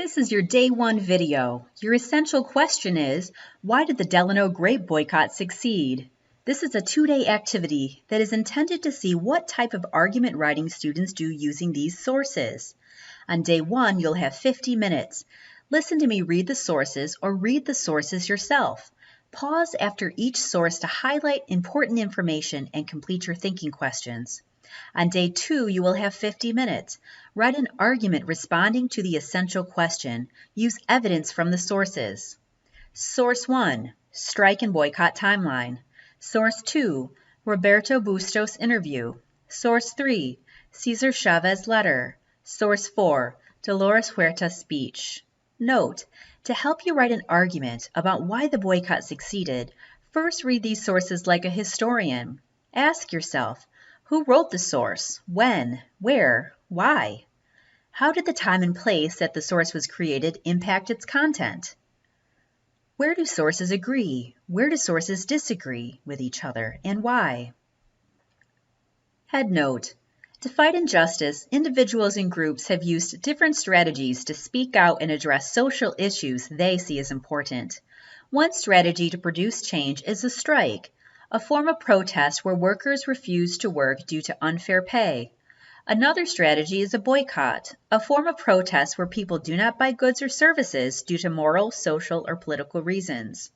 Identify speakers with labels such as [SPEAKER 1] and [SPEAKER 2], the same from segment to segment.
[SPEAKER 1] This is your day one video. Your essential question is, why did the Delano grape boycott succeed? This is a two-day activity that is intended to see what type of argument writing students do using these sources. On day one, you'll have 50 minutes. Listen to me read the sources or read the sources yourself. Pause after each source to highlight important information and complete your thinking questions. On day two, you will have 50 minutes. Write an argument responding to the essential question. Use evidence from the sources. Source 1, Strike and Boycott Timeline. Source 2, Roberto Bustos Interview. Source 3, Cesar Chavez Letter. Source 4, Dolores Huerta Speech. Note, to help you write an argument about why the boycott succeeded, first read these sources like a historian. Ask yourself, who wrote the source? When? Where? Why? How did the time and place that the source was created impact its content? Where do sources agree? Where do sources disagree with each other, and why? Head note: to fight injustice, individuals and groups have used different strategies to speak out and address social issues they see as important. One strategy to produce change is a strike, a form of protest where workers refuse to work due to unfair pay. Another strategy is a boycott, a form of protest where people do not buy goods or services due to moral, social, or political reasons.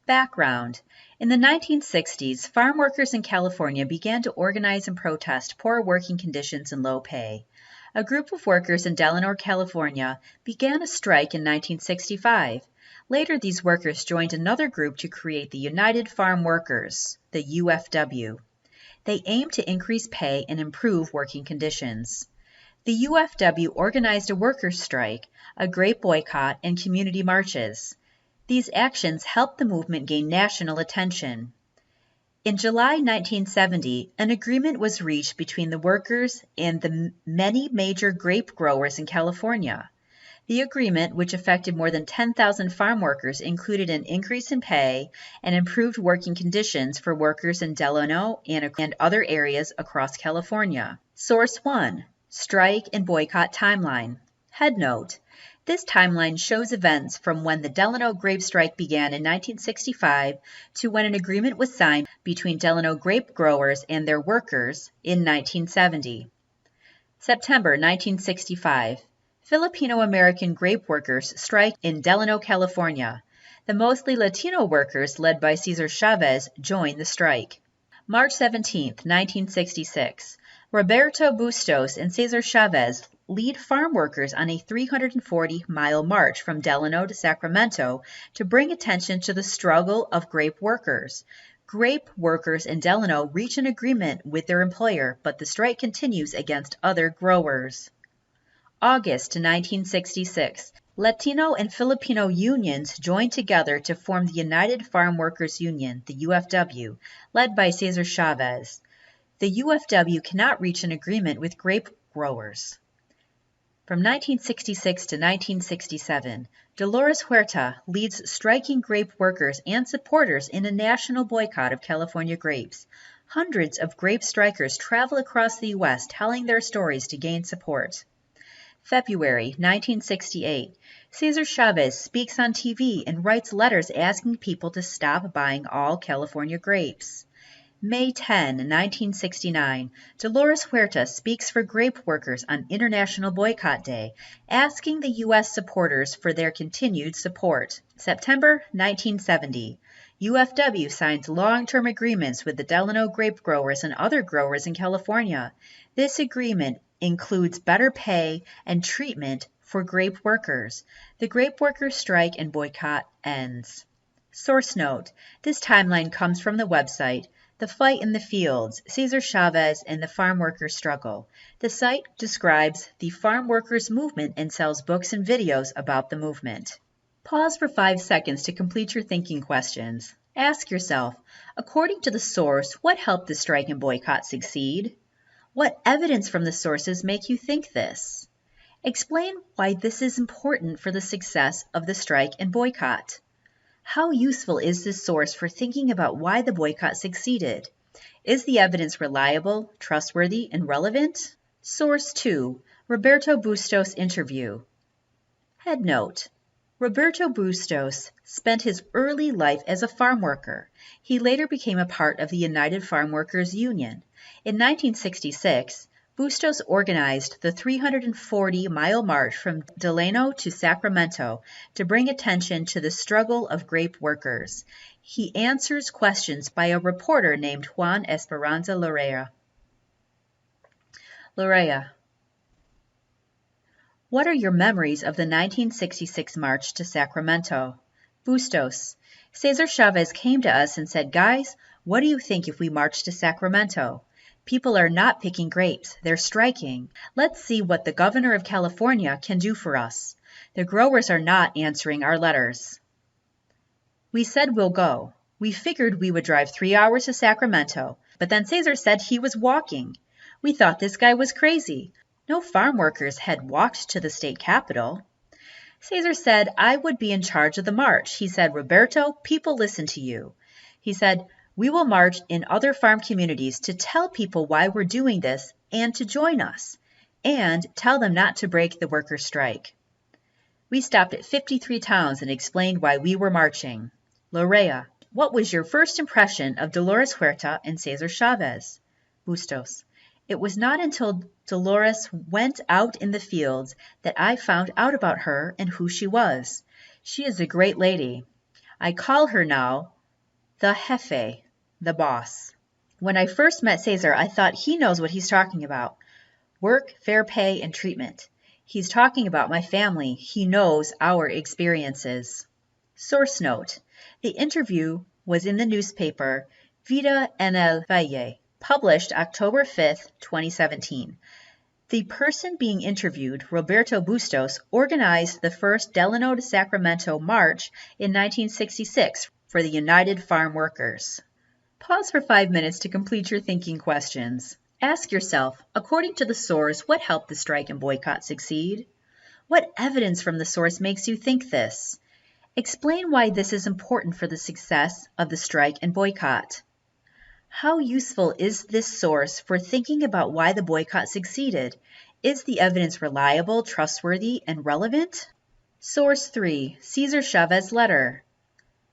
[SPEAKER 1] Background: in the 1960s, farm workers in California began to organize and protest poor working conditions and low pay. A group of workers in Delano, California, began a strike in 1965. Later, these workers joined another group to create the United Farm Workers, the UFW. They aimed to increase pay and improve working conditions. The UFW organized a workers' strike, a grape boycott, and community marches. These actions helped the movement gain national attention. In July 1970, an agreement was reached between the workers and the many major grape growers in California. The agreement, which affected more than 10,000 farm workers, included an increase in pay and improved working conditions for workers in Delano and other areas across California. Source 1, Strike and Boycott Timeline. Head note: this timeline shows events from when the Delano grape strike began in 1965 to when an agreement was signed between Delano grape growers and their workers in 1970. September 1965. Filipino-American grape workers strike in Delano, California. The mostly Latino workers, led by Cesar Chavez, joined the strike. March 17, 1966. Roberto Bustos and Cesar Chavez lead farm workers on a 340-mile march from Delano to Sacramento to bring attention to the struggle of grape workers. Grape workers in Delano reach an agreement with their employer, but the strike continues against other growers. August 1966. Latino and Filipino unions joined together to form the United Farm Workers Union, the UFW, led by Cesar Chavez. The UFW cannot reach an agreement with grape growers. From 1966 to 1967, Dolores Huerta leads striking grape workers and supporters in a national boycott of California grapes. Hundreds of grape strikers travel across the U.S. telling their stories to gain support. February 1968. Cesar Chavez speaks on TV and writes letters asking people to stop buying all California grapes. May 10, 1969. Dolores Huerta speaks for grape workers on International Boycott Day, asking the U.S. supporters for their continued support. September 1970. UFW signs long-term agreements with the Delano grape growers and other growers in California. This agreement includes better pay and treatment for grape workers. The grape workers' strike and boycott ends. Source note: this timeline comes from the website The Fight in the Fields, Cesar Chavez and the Farm Workers Struggle. The site describes the farm workers movement and sells books and videos about the movement. Pause for 5 seconds to complete your thinking questions. Ask yourself, according to the source, what helped the strike and boycott succeed? What evidence from the sources make you think this? Explain why this is important for the success of the strike and boycott. How useful is this source for thinking about why the boycott succeeded? Is the evidence reliable, trustworthy, and relevant? Source 2, Roberto Bustos Interview. Head note: Roberto Bustos spent his early life as a farm worker. He later became a part of the United Farm Workers Union. In 1966, Bustos organized the 340-mile march from Delano to Sacramento to bring attention to the struggle of grape workers. He answers questions by a reporter named Juan Esperanza Larrea. What are your memories of the 1966 march to Sacramento? Bustos: Cesar Chavez came to us and said, "Guys, what do you think if we march to Sacramento? People are not picking grapes, they're striking. Let's see what the governor of California can do for us. The growers are not answering our letters." We said we'll go. We figured we would drive 3 hours to Sacramento, but then Cesar said he was walking. We thought this guy was crazy. No farm workers had walked to the state capitol. Cesar said I would be in charge of the march. He said, "Roberto, people listen to you." He said, "We will march in other farm communities to tell people why we're doing this and to join us, and tell them not to break the worker strike." We stopped at 53 towns and explained why we were marching. Larrea: What was your first impression of Dolores Huerta and Cesar Chavez? Bustos: It was not until Dolores went out in the fields that I found out about her and who she was. She is a great lady. I call her now the jefe, the boss. When I first met Cesar, I thought he knows what he's talking about. Work, fair pay, and treatment. He's talking about my family. He knows our experiences. Source note: The interview was in the newspaper Vida en el Valle, published October 5, 2017. The person being interviewed, Roberto Bustos, organized the first Delano to Sacramento march in 1966 for the United Farm Workers. Pause for 5 minutes to complete your thinking questions. Ask yourself, according to the source, what helped the strike and boycott succeed? What evidence from the source makes you think this? Explain why this is important for the success of the strike and boycott. How useful is this source for thinking about why the boycott succeeded? Is the evidence reliable, trustworthy, and relevant? Source 3: Cesar Chavez letter.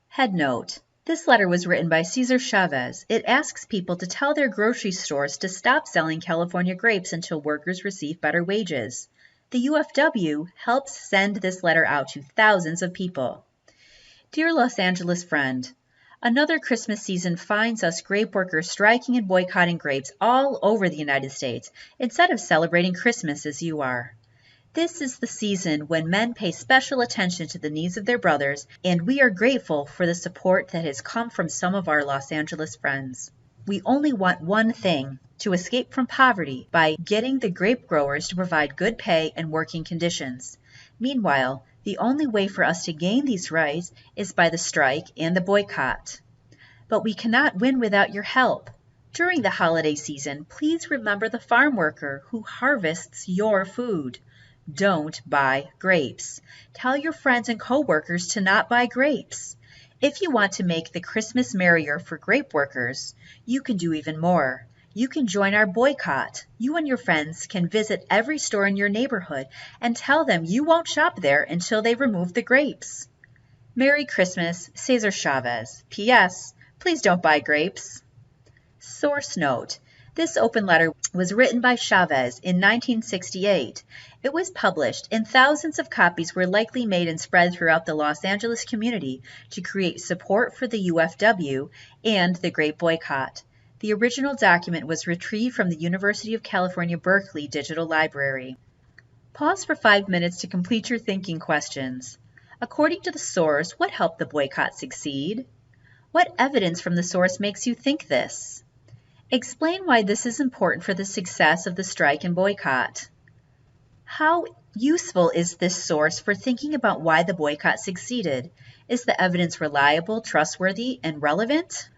[SPEAKER 1] Head note: This letter was written by Cesar Chavez. It asks people to tell their grocery stores to stop selling California grapes until workers receive better wages. The UFW helps send this letter out to thousands of people. Dear Los Angeles friend, another Christmas season finds us grape workers striking and boycotting grapes all over the United States instead of celebrating Christmas as you are. This is the season when men pay special attention to the needs of their brothers, and we are grateful for the support that has come from some of our Los Angeles friends. We only want one thing: to escape from poverty by getting the grape growers to provide good pay and working conditions. Meanwhile, the only way for us to gain these rights is by the strike and the boycott. But we cannot win without your help. During the holiday season, please remember the farm worker who harvests your food. Don't buy grapes. Tell your friends and co-workers to not buy grapes. If you want to make the Christmas merrier for grape workers, you can do even more. You can join our boycott. You and your friends can visit every store in your neighborhood and tell them you won't shop there until they remove the grapes. Merry Christmas, Cesar Chavez. P.S. Please don't buy grapes. Source note: This open letter was written by Chavez in 1968. It was published, and thousands of copies were likely made and spread throughout the Los Angeles community to create support for the UFW and the grape boycott. The original document was retrieved from the University of California, Berkeley Digital Library. Pause for 5 minutes to complete your thinking questions. According to the source, what helped the boycott succeed? What evidence from the source makes you think this? Explain why this is important for the success of the strike and boycott. How useful is this source for thinking about why the boycott succeeded? Is the evidence reliable, trustworthy, and relevant?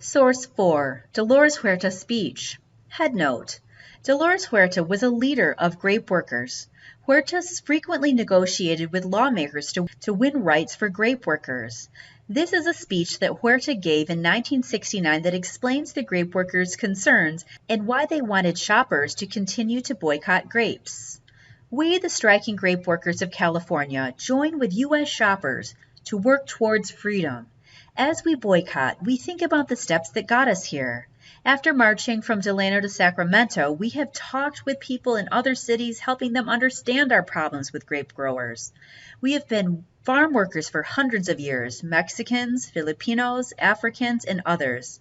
[SPEAKER 1] Source 4: Dolores Huerta's speech. Head note: Dolores Huerta was a leader of grape workers. Huerta frequently negotiated with lawmakers to win rights for grape workers. This is a speech that Huerta gave in 1969 that explains the grape workers' concerns and why they wanted shoppers to continue to boycott grapes. We, the striking grape workers of California, join with U.S. shoppers to work towards freedom. As we boycott, we think about the steps that got us here. After marching from Delano to Sacramento, we have talked with people in other cities, helping them understand our problems with grape growers. We have been farm workers for hundreds of years, Mexicans, Filipinos, Africans, and others.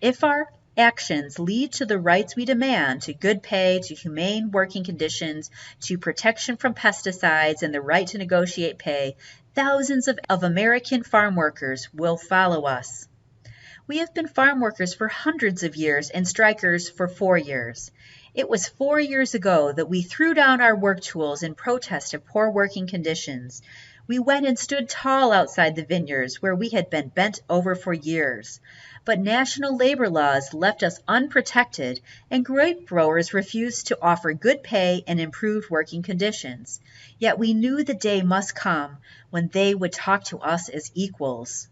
[SPEAKER 1] If our actions lead to the rights we demand, to good pay, to humane working conditions, to protection from pesticides, and the right to negotiate pay, thousands of American farm workers will follow us. We have been farm workers for hundreds of years and strikers for 4 years. It was 4 years ago that we threw down our work tools in protest of poor working conditions. We went and stood tall outside the vineyards where we had been bent over for years. But national labor laws left us unprotected, and grape growers refused to offer good pay and improved working conditions. Yet we knew the day must come when they would talk to us as equals.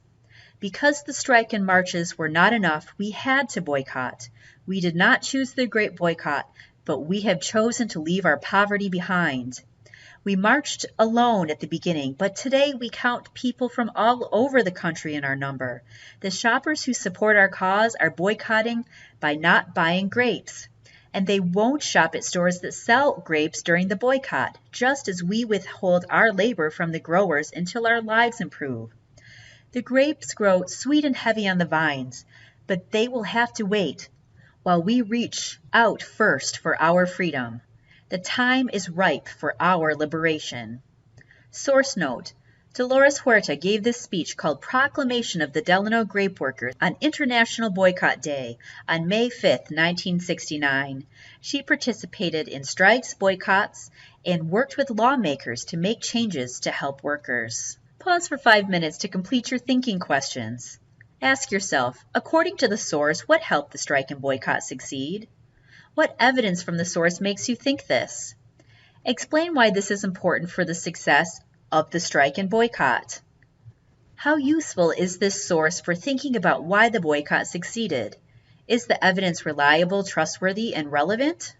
[SPEAKER 1] Because the strike and marches were not enough, we had to boycott. We did not choose the Great Boycott, but we have chosen to leave our poverty behind. We marched alone at the beginning, but today we count people from all over the country in our number. The shoppers who support our cause are boycotting by not buying grapes. And they won't shop at stores that sell grapes during the boycott, just as we withhold our labor from the growers until our lives improve. The grapes grow sweet and heavy on the vines, but they will have to wait while we reach out first for our freedom. The time is ripe for our liberation. Source note: Dolores Huerta gave this speech called Proclamation of the Delano Grape Workers on International Boycott Day on May 5, 1969. She participated in strikes, boycotts, and worked with lawmakers to make changes to help workers. Pause for 5 minutes to complete your thinking questions. Ask yourself, according to the source, what helped the strike and boycott succeed? What evidence from the source makes you think this? Explain why this is important for the success of the strike and boycott. How useful is this source for thinking about why the boycott succeeded? Is the evidence reliable, trustworthy, and relevant?